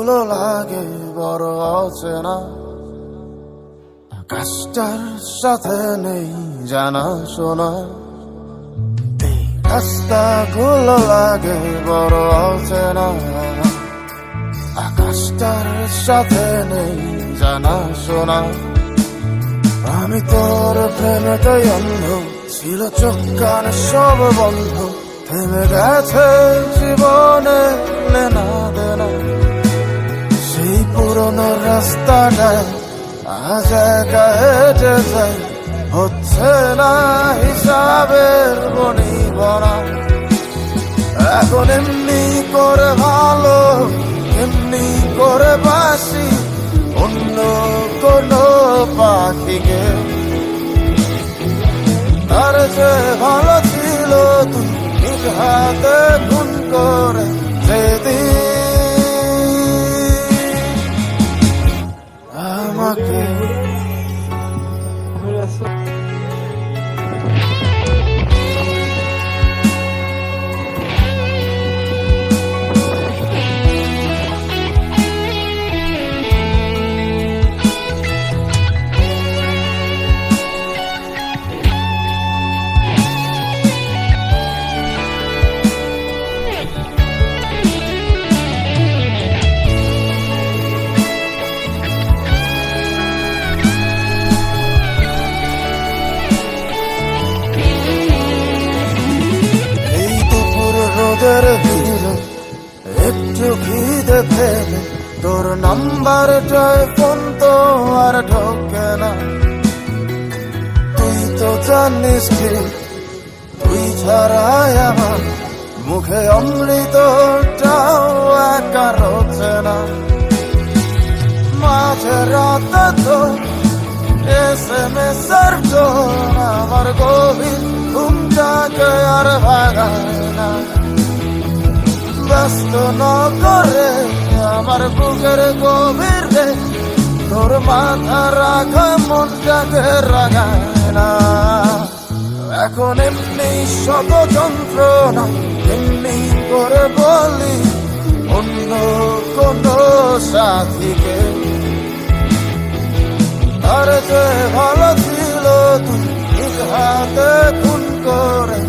ভালো লাগে বড় অচেনা, আকাশটার সাথে নেই জানা শোনা। এই রাস্তাগুলো লাগে বড় অচেনা, আকাশটার সাথে নেই জানা শোনা। আমি তোর প্রেমেতেই অন্ধ, ছিল চোখ কান সব বন্ধ, থেমে গেছে জীবনে লেনা দেনা। সেই পুরনো রাস্তাটায় আজ একা হেঁটে যাই, হচ্ছে না হিসাবের বনিবনা। এখন এমনি করে ভালো, এমনি করে বাসি অন্য কোনো পাখিকে। তার যে ভালো ছিল তুই নিজ হাতে খুন করে যেদিন আমাকে। রোদের ভিড়ে একটু খিদে পেলে তোর নাম্বারটায় ফোন তো আর ঢোকে না। তুই তো জানিস কি, তুই ছাড়াই আমার মুখে অমৃতটাও একা রোচে না। মাঝে রাতে তো SMS-এর টোন আমার গভীর ঘুমটাকে আর ভাগায় না। ব্যস্ত না করে আমার বুকের গভীরে তোর মাথা রাখা মনটাকে রাগায় না। এখন এমনি শত যন্ত্রণা, এমনি করে বলি অন্য কোনো সাথীকে। আর যে ভালো ছিল তুই নিজ হাতে খুন করে